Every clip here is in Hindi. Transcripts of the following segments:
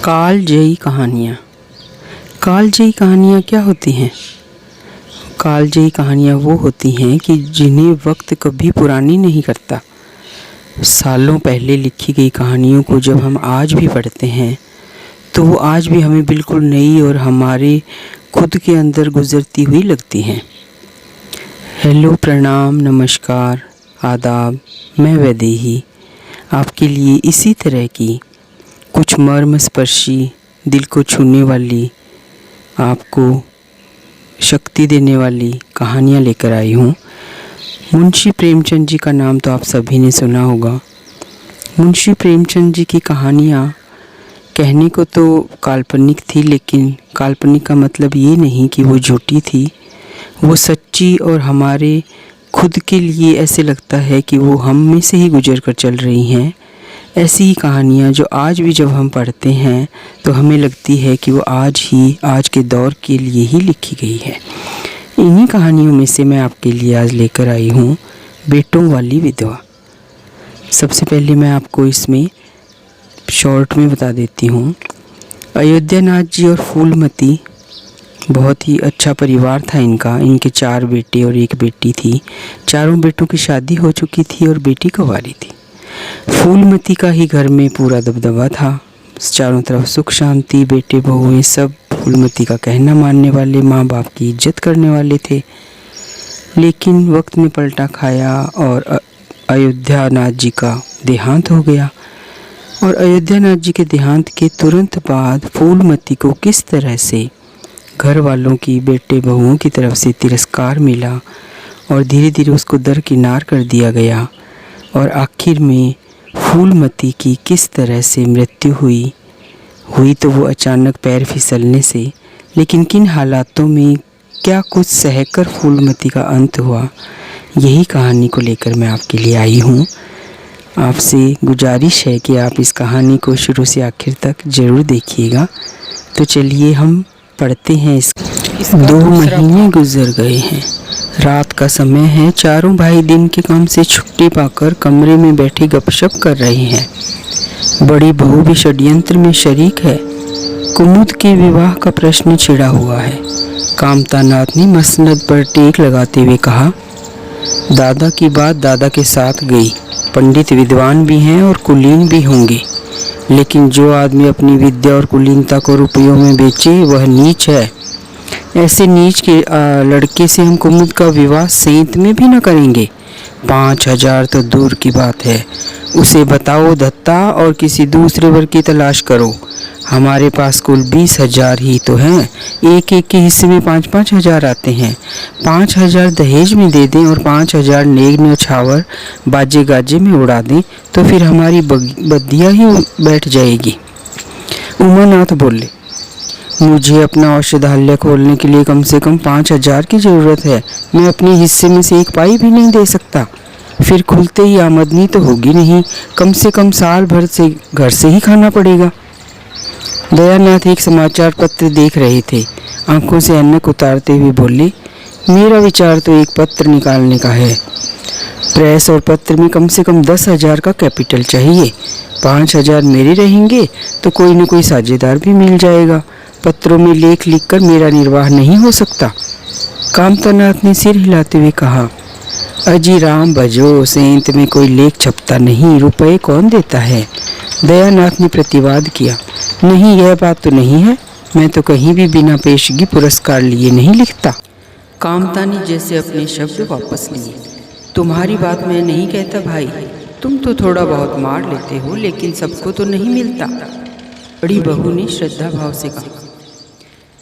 कालजयी कहानियाँ। कालजयी कहानियाँ क्या होती हैं? कालजयी कहानियाँ वो होती हैं कि जिन्हें वक्त कभी पुरानी नहीं करता। सालों पहले लिखी गई कहानियों को जब हम आज भी पढ़ते हैं तो वो आज भी हमें बिल्कुल नई और हमारे खुद के अंदर गुजरती हुई लगती हैं। हेलो, प्रणाम, नमस्कार, आदाब। मैं वैदेही आपके लिए इसी तरह की कुछ मर्मस्पर्शी, दिल को छूने वाली, आपको शक्ति देने वाली कहानियाँ लेकर आई हूँ। मुंशी प्रेमचंद जी का नाम तो आप सभी ने सुना होगा। मुंशी प्रेमचंद जी की कहानियाँ कहने को तो काल्पनिक थी, लेकिन काल्पनिक का मतलब ये नहीं कि वो झूठी थी। वो सच्ची और हमारे खुद के लिए ऐसे लगता है कि वो हम में से ही गुजर कर चल रही हैं। ऐसी ही कहानियाँ जो आज भी जब हम पढ़ते हैं तो हमें लगती है कि वो आज के दौर के लिए ही लिखी गई है। इन्हीं कहानियों में से मैं आपके लिए आज लेकर आई हूँ बेटों वाली विधवा। सबसे पहले मैं आपको इसमें शॉर्ट में बता देती हूँ। अयोध्यानाथ जी और फूलमती बहुत ही अच्छा परिवार था इनका। इनके 4 बेटे और 1 बेटी थी। चारों बेटों की शादी हो चुकी थी और बेटी कुंवारी थी। फूलमती का ही घर में पूरा दबदबा था। चारों तरफ सुख शांति, बेटे बहुएं सब फूलमती का कहना मानने वाले, माँ बाप की इज्जत करने वाले थे। लेकिन वक्त ने पलटा खाया और अयोध्यानाथ जी का देहांत हो गया। और अयोध्यानाथ जी के देहांत के तुरंत बाद फूलमती को किस तरह से घर वालों की, बेटे बहुओं की तरफ से तिरस्कार मिला और धीरे धीरे उसको दरकिनार कर दिया गया। और आखिर में फूलमती की किस तरह से मृत्यु हुई तो वो अचानक पैर फिसलने से। लेकिन किन हालातों में क्या कुछ सहकर फूलमती का अंत हुआ, यही कहानी को लेकर मैं आपके लिए आई हूँ। आपसे गुजारिश है कि आप इस कहानी को शुरू से आखिर तक ज़रूर देखिएगा। तो चलिए हम पढ़ते हैं। इसका 2 महीने गुजर गए हैं। रात का समय है। चारों भाई दिन के काम से छुट्टी पाकर कमरे में बैठे गपशप कर रहे हैं। बड़ी बहू भी षड्यंत्र में शरीक है। कुमुद के विवाह का प्रश्न छिड़ा हुआ है। कामतानाथ ने मसनद पर टेक लगाते हुए कहा, दादा की बात दादा के साथ गई। पंडित विद्वान भी हैं और कुलीन भी होंगे, लेकिन जो आदमी अपनी विद्या और कुलीनता को रुपयों में बेचे वह नीच है। ऐसे नीच के लड़के से हम कुमुद का विवाह सेंत में भी न करेंगे। 5,000 तो दूर की बात है। उसे बताओ दत्ता और किसी दूसरे वर की तलाश करो। हमारे पास कुल 20,000 ही तो हैं। एक के हिस्से में 5-5 हज़ार आते हैं। 5,000 दहेज में दे दें और 5,000 नेग न्यौछावर बाजे गाजे में उड़ा दें तो फिर हमारी बदिया ही बैठ जाएगी। उमानाथ बोले, मुझे अपना औषधालय खोलने के लिए कम से कम 5,000 की ज़रूरत है। मैं अपने हिस्से में से 1 पाई भी नहीं दे सकता। फिर खुलते ही आमदनी तो होगी नहीं, कम से कम साल भर से घर से ही खाना पड़ेगा। दयानाथ एक समाचार पत्र देख रहे थे। आंखों से ऐनक उतारते हुए बोले, मेरा विचार तो एक पत्र निकालने का है। प्रेस और पत्र में कम से कम 10,000 का कैपिटल चाहिए। 5,000 मेरे रहेंगे तो कोई न कोई साझेदार भी मिल जाएगा। पत्रों में लेख लिखकर मेरा निर्वाह नहीं हो सकता। कामतानाथ ने सिर हिलाते हुए कहा, अजी राम भजो, सेंत में कोई लेख छपता नहीं, रुपए कौन देता है? दयानाथ ने प्रतिवाद किया, नहीं, यह बात तो नहीं है। मैं तो कहीं भी बिना पेशगी पुरस्कार लिए नहीं लिखता। कामतानी जैसे अपने शब्द वापस लिए, तुम्हारी बात मैं नहीं कहता भाई। तुम तो थोड़ा बहुत मार लेते हो, लेकिन सबको तो नहीं मिलता। बड़ी बहू ने श्रद्धा भाव से कहा,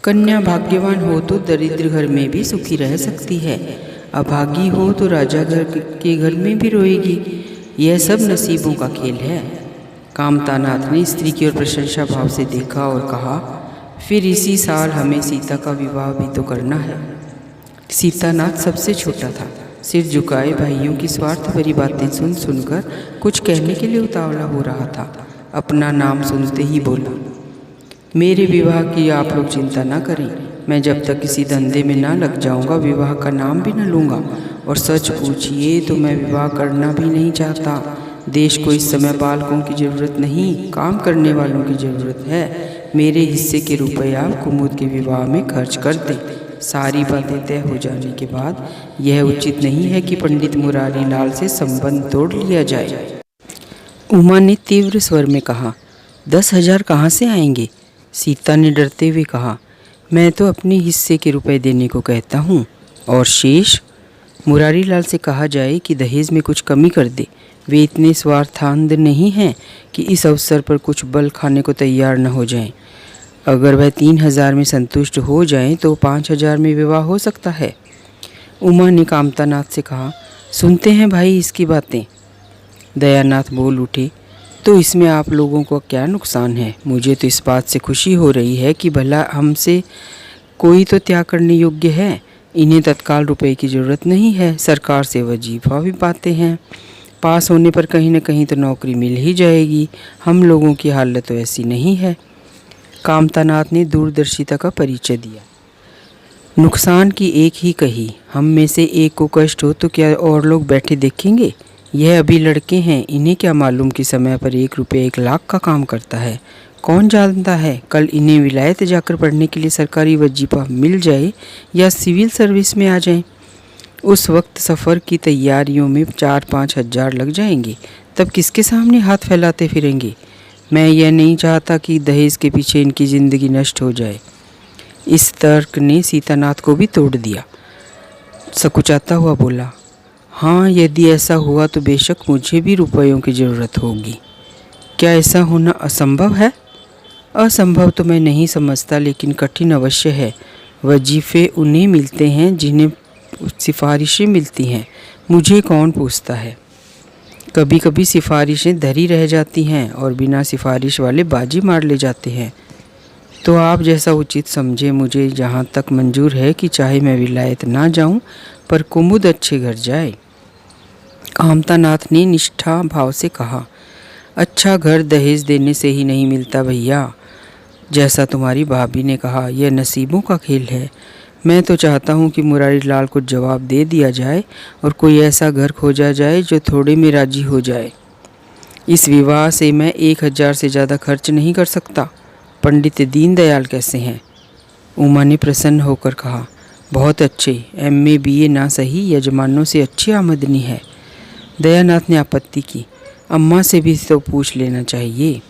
कन्या भाग्यवान हो तो दरिद्र घर में भी सुखी रह सकती है, अभागी हो तो राजा के घर में भी रोएगी। यह सब नसीबों का खेल है। कामतानाथ ने स्त्री की ओर प्रशंसा भाव से देखा और कहा, फिर इसी साल हमें सीता का विवाह भी तो करना है। सीतानाथ सबसे छोटा था। सिर झुकाए भाइयों की स्वार्थ भरी बातें सुनकर कुछ कहने के लिए उतावला हो रहा था। अपना नाम सुनते ही बोला, मेरे विवाह की आप लोग चिंता ना करें। मैं जब तक किसी धंधे में ना लग जाऊंगा विवाह का नाम भी न लूँगा। और सच पूछिए तो मैं विवाह करना भी नहीं चाहता। देश को इस समय बालकों की ज़रूरत नहीं, काम करने वालों की ज़रूरत है। मेरे हिस्से के रुपए आप कुमुद के विवाह में खर्च कर दें। सारी बातें तय हो जाने के बाद यह उचित नहीं है कि पंडित मुरारी लाल से संबंध तोड़ लिया जाए। उमा ने तीव्र स्वर में कहा, 10,000 कहाँ से आएंगे? सीता ने डरते हुए कहा, मैं तो अपने हिस्से के रुपए देने को कहता हूँ, और शेष? मुरारी लाल से कहा जाए कि दहेज में कुछ कमी कर दे। वे इतने स्वार्थांध नहीं हैं कि इस अवसर पर कुछ बल खाने को तैयार न हो जाएं। अगर वह 3,000 में संतुष्ट हो जाएं तो 5,000 में विवाह हो सकता है। उमा ने कामतानाथ से कहा, सुनते हैं भाई इसकी बातें। दयानाथ बोल उठे, तो इसमें आप लोगों को क्या नुकसान है? मुझे तो इस बात से खुशी हो रही है कि भला हमसे कोई तो त्याग करने योग्य है। इन्हें तत्काल रुपए की ज़रूरत नहीं है, सरकार से वजीफा भी पाते हैं। पास होने पर कहीं न कहीं तो नौकरी मिल ही जाएगी। हम लोगों की हालत तो ऐसी नहीं है। कामतानाथ ने दूरदर्शिता का परिचय दिया। नुकसान की एक ही कही, हम में से एक को कष्ट हो तो क्या और लोग बैठे देखेंगे? यह अभी लड़के हैं, इन्हें क्या मालूम कि समय पर 1 रुपये 1 लाख का काम करता है। कौन जानता है कल इन्हें विलायत जाकर पढ़ने के लिए सरकारी वजीफा मिल जाए या सिविल सर्विस में आ जाएं। उस वक्त सफ़र की तैयारियों में 4-5 हज़ार लग जाएंगे। तब किसके सामने हाथ फैलाते फिरेंगे? मैं यह नहीं चाहता कि दहेज के पीछे इनकी ज़िंदगी नष्ट हो जाए। इस तर्क ने सीतानाथ को भी तोड़ दिया। सकुचाता हुआ बोला, हाँ, यदि ऐसा हुआ तो बेशक मुझे भी रुपयों की ज़रूरत होगी। क्या ऐसा होना असंभव है? असंभव तो मैं नहीं समझता, लेकिन कठिन अवश्य है। वजीफ़े उन्हें मिलते हैं जिन्हें सिफारिशें मिलती हैं। मुझे कौन पूछता है? कभी कभी सिफारिशें धरी रह जाती हैं और बिना सिफारिश वाले बाजी मार ले जाते हैं। तो आप जैसा उचित समझे। मुझे जहाँ तक मंजूर है कि चाहे मैं विलायत ना जाऊँ, पर कुमुद अच्छे घर जाए। कामतानाथ ने निष्ठा भाव से कहा, अच्छा घर दहेज देने से ही नहीं मिलता भैया। जैसा तुम्हारी भाभी ने कहा, यह नसीबों का खेल है। मैं तो चाहता हूँ कि मुरारी लाल को जवाब दे दिया जाए और कोई ऐसा घर खोजा जाए जो थोड़े में राजी हो जाए। इस विवाह से मैं 1,000 से ज़्यादा खर्च नहीं कर सकता। पंडित दीनदयाल कैसे हैं? उमा ने प्रसन्न होकर कहा, बहुत अच्छे, MA BA ना सही, यजमानों से अच्छी आमदनी है। दयानाथ ने आपत्ति की, अम्मा से भी तो पूछ लेना चाहिए।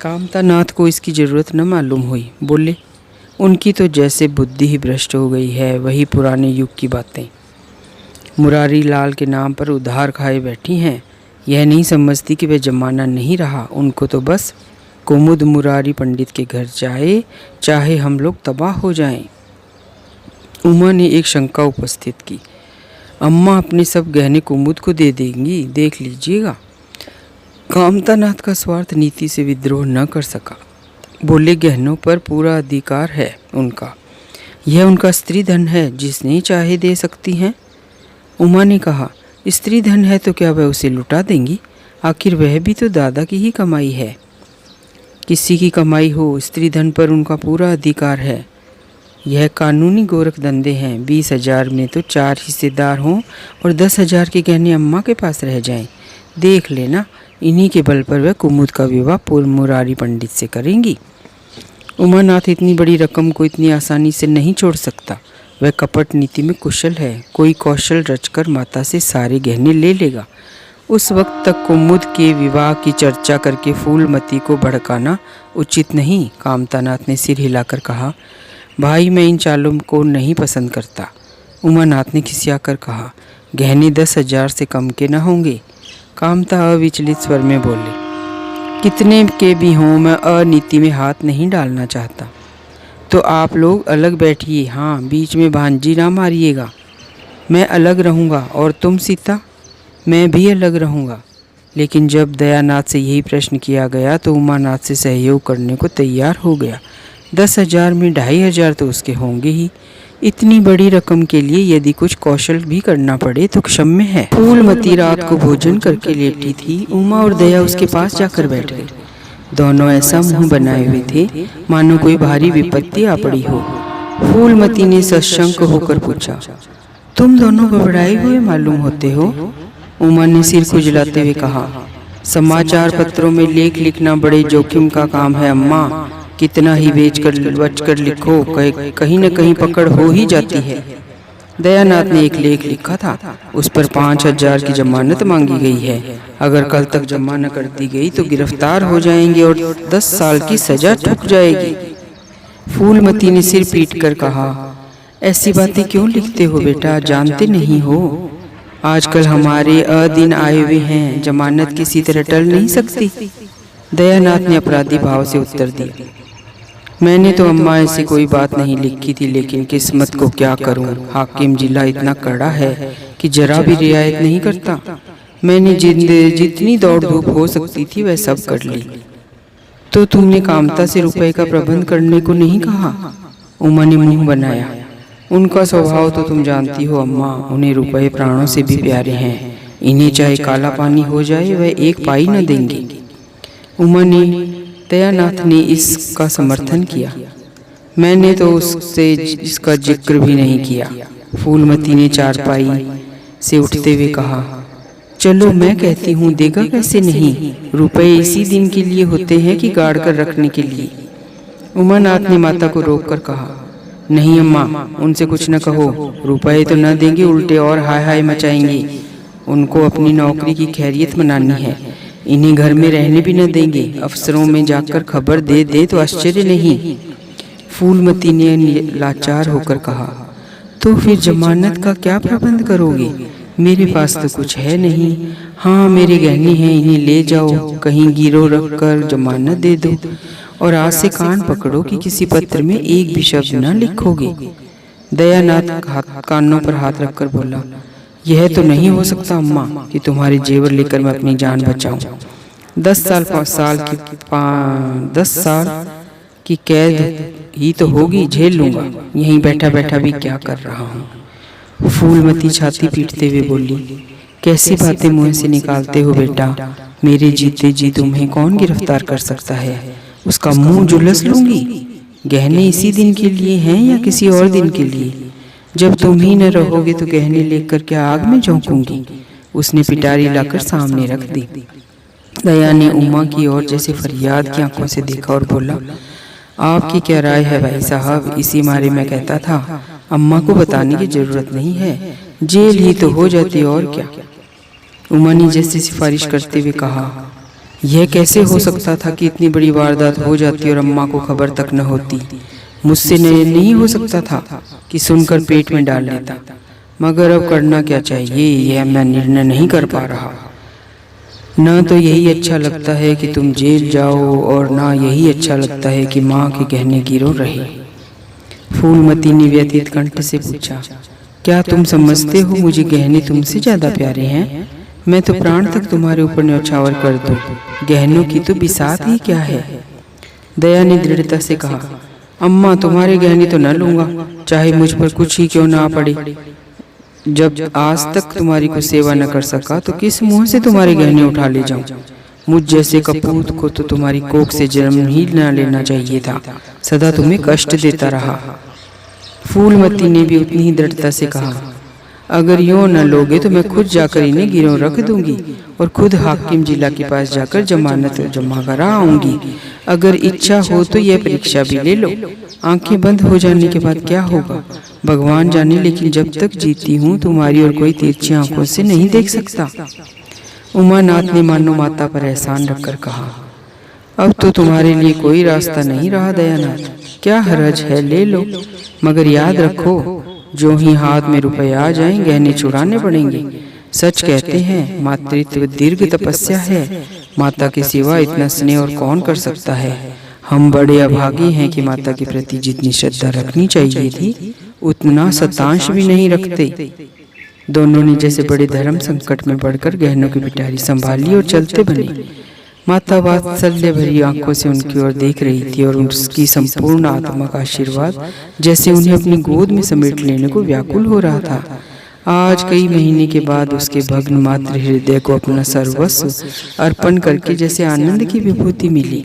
कामतानाथ को इसकी ज़रूरत न मालूम हुई। बोले, उनकी तो जैसे बुद्धि ही भ्रष्ट हो गई है, वही पुराने युग की बातें। मुरारी लाल के नाम पर उधार खाए बैठी हैं। यह नहीं समझती कि वह जमाना नहीं रहा। उनको तो बस कुमुद मुरारी पंडित के घर जाए, चाहे हम लोग तबाह हो जाएं। उमा ने एक शंका उपस्थित की, अम्मा अपने सब गहने कुमुद को दे देंगी, देख लीजिएगा। कामतानाथ का स्वार्थ नीति से विद्रोह न कर सका। बोले, गहनों पर पूरा अधिकार है उनका। यह उनका स्त्री धन है, जिसने चाहे दे सकती हैं। उमा ने कहा, स्त्री धन है तो क्या वह उसे लुटा देंगी? आखिर वह भी तो दादा की ही कमाई है। किसी की कमाई हो, स्त्री धन पर उनका पूरा अधिकार है। यह कानूनी गोरख धंधे हैं। 20,000 में तो 4 हिस्सेदार हों और 10,000 के गहने अम्मा के पास रह जाएं। देख लेना, इन्हीं के बल पर वह कुमुद का विवाह पूर्व मुरारी पंडित से करेंगी। उमानाथ इतनी बड़ी रकम को इतनी आसानी से नहीं छोड़ सकता। वह कपट नीति में कुशल है। कोई कौशल रचकर माता से सारे गहने ले लेगा। उस वक्त तक कुमुद के विवाह की चर्चा करके फूलमती को भड़काना उचित नहीं। कामतानाथ ने सिर हिलाकर कहा, भाई मैं इन चालों को नहीं पसंद करता। उमानाथ ने खिसियाकर कहा, गहने 10,000 से कम के न होंगे। कामता अविचलित स्वर में बोले, कितने के भी हों, मैं अनीति में हाथ नहीं डालना चाहता। तो आप लोग अलग बैठिए। हाँ, बीच में भांजी ना मारिएगा। मैं अलग रहूँगा। और तुम सीता? मैं भी अलग रहूँगा। लेकिन जब दयानाथ से यही प्रश्न किया गया तो उमानाथ से सहयोग करने को तैयार हो गया। 10,000 में 2,500 तो उसके होंगे ही। इतनी बड़ी रकम के लिए यदि कुछ कौशल भी करना पड़े तो क्षम्य है। फूलमती रात को भोजन करके लेटी थी। उमा और दया उसके पास जाकर बैठ गए। दोनों ऐसा मुंह बनाए हुए थे मानो कोई भारी विपत्ति आ पड़ी हो। फूलमती ने सशंक होकर पूछा, तुम दोनों घबराए हुए मालूम होते हो? उमा ने सिर खुजलाते हुए कहा, समाचार पत्रों में लेख लिखना बड़े जोखिम का काम है अम्मा। कितना ही बच कर लिखो, कहीं न कहीं पकड़ हो ही जाती है। दयानाथ ने एक लेख लिखा था, उस पर 5,000 की जमानत मांगी गई है। अगर कल तक जमा न कर दी गई तो गिरफ्तार हो जाएंगे और 10 साल की सजा ठुक जाएगी। फूलमती ने सिर पीट कर कहा, ऐसी बातें क्यों लिखते हो बेटा, जानते नहीं हो आजकल हमारे अदिन आए हुए हैं, जमानत किसी तरह टल नहीं सकती। दयानाथ ने अपराधी भाव से उत्तर दिया, मैंने तो अम्मा ऐसी कोई बात नहीं लिखी थी, लेकिन किस्मत को क्या करूं, हाकिम जिला इतना कड़ा है कि जरा भी रियायत नहीं करता। मैंने जितनी दौड़ धूप हो सकती थी वह सब कर ली। तो तुमने कामता से रुपए का प्रबंध करने को नहीं कहा? उमा ने मुंह बनाया। उनका स्वभाव तो तुम जानती हो अम्मा, उन्हें रुपए प्राणों से भी प्यारे हैं। इन्हें चाहे काला पानी हो जाए वह एक पाई न देंगे। उमा ने दयानाथ ने इसका समर्थन किया। मैंने तो उससे इसका जिक्र भी नहीं किया। फूलमती ने चारपाई से उठते हुए कहा, चलो मैं कहती हूँ, देगा कैसे नहीं, रुपए इसी दिन के लिए होते हैं कि गाड़ कर रखने के लिए। उमानाथ ने माता को रोककर कहा, नहीं अम्मा, उनसे कुछ न कहो, रुपए तो न देंगे, उल्टे और हाय हाय मचाएंगे। उनको अपनी नौकरी की खैरियत मनानी है, इन्हें घर में रहने भी न देंगे। अफसरों में जाकर खबर दे तो आश्चर्य नहीं। फूलमती ने लाचार होकर कहा, तो फिर जमानत का क्या प्रबंध करोगे? मेरे पास तो कुछ है नहीं। हाँ, मेरे गहने हैं, इन्हें ले जाओ, कहीं गिरो रख कर जमानत दे दो, और आज से कान पकड़ो कि किसी पत्र में एक भी शब्द न लिखोगे। दयानाथ कानों पर हाथ रखकर बोला, यह तो नहीं हो सकता अम्मा कि तुम्हारे जेवर लेकर मैं अपनी जान बचाऊं। 10 साल की कैद ही तो होगी, झेल लूंगा, यहीं बैठा बैठा भी क्या कर रहा हूँ। फूलमती छाती पीटते हुए बोली, कैसी बातें मुंह से निकालते हो बेटा, मेरे जीते जी तुम्हें कौन गिरफ्तार कर सकता है? उसका मुंह जुलस लूंगी। गहने इसी दिन के लिए हैं या किसी और दिन के लिए? जब तुम ही न रहोगे तो गहने लेकर क्या आग में झोंकूंगी? उसने पिटारी लाकर सामने रख दी। दया ने उमा की ओर जैसे फरियाद की आंखों से देखा और बोला, आपकी क्या राय है भाई साहब? इसी मारे मैं कहता था, अम्मा को बताने की जरूरत नहीं है, जेल ही तो हो जाती और क्या। उमा ने जैसे सिफारिश करते हुए कहा, यह कैसे हो सकता था कि इतनी बड़ी वारदात हो जाती और अम्मा को खबर तक न होती? मुझसे नहीं हो सकता था कि सुनकर पेट में डाल लेता, मगर अब करना क्या चाहिए यह मैं निर्णय नहीं कर पा रहा। न तो यही अच्छा लगता है कि तुम जेल जाओ, और ना यही अच्छा लगता है कि माँ के गहने गिरो रहे। फूलमती ने व्यथित कंठ से पूछा, क्या तुम समझते हो मुझे गहने तुमसे ज्यादा प्यारे हैं? मैं तो प्राण तक तुम्हारे ऊपर न्यौछावर कर दूं, गहनों की तो बिसात ही क्या है। दया ने दृढ़ता से कहा, अम्मा तुम्हारे गहने तो न लूंगा, चाहे मुझ पर कुछ ही क्यों ना पड़े। जब आज तक तुम्हारी को सेवा न कर सका तो किस मुंह से तुम्हारे गहने उठा ले जाऊं? मुझ जैसे कपूत को तो तुम्हारी कोख से जन्म ही न लेना चाहिए था, सदा तुम्हें कष्ट देता रहा। फूलमती ने भी उतनी ही दृढ़ता से कहा, अगर यूं न लोगे तो मैं खुद जाकर इन्हें गिरोह रख दूंगी और खुद हाकिम जिला के पास जाकर जमानत जमा करा आऊंगी। अगर इच्छा हो तो यह परीक्षा भी ले लो। आंखें बंद हो जाने के बाद क्या होगा भगवान जाने, लेकिन जब तक जीती हूँ तुम्हारी और कोई तिरछी आंखों से नहीं देख सकता। उमानाथ ने मानो माता पर एहसान रखकर कहा, अब तो तुम्हारे लिए कोई रास्ता नहीं रहा दयानाथ, क्या हरज है, ले लो, मगर याद रखो जो ही हाथ में रुपए आ जाएं गहने छुड़ाने पड़ेंगे। सच कहते हैं मातृत्व दीर्घ तपस्या है, माता के सिवा इतना स्नेह और कौन कर सकता है। हम बड़े अभागी हैं कि माता के प्रति जितनी श्रद्धा रखनी चाहिए थी उतना शतांश भी नहीं रखते। दोनों ने जैसे बड़े धर्म संकट में पड़कर गहनों की पिटारी संभाली और चलते बने। माता वात्सल्य भरी आंखों से उनकी ओर देख रही थी और उसकी संपूर्ण आत्मा का आशीर्वाद जैसे उन्हें अपनी गोद में समेट लेने को व्याकुल हो रहा था। आज कई महीने के बाद उसके भग्न मात्र हृदय को अपना सर्वस्व अर्पण करके जैसे आनंद की विभूति मिली।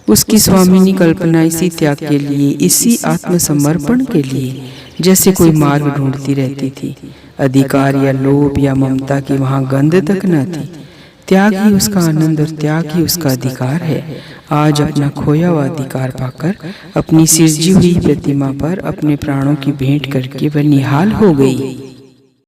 उसकी स्वामिनी कल्पना इसी त्याग के लिए, इसी आत्मसमर्पण के लिए जैसे कोई मार्ग ढूंढती रहती थी। अधिकार या लोभ या ममता की वहां गंध तक न थी। त्याग ही उसका आनंद और त्याग ही उसका अधिकार है। आज अपना खोया हुआ अधिकार पाकर अपनी सिरजी हुई प्रतिमा पर अपने प्राणों की भेंट करके वह निहाल हो गई।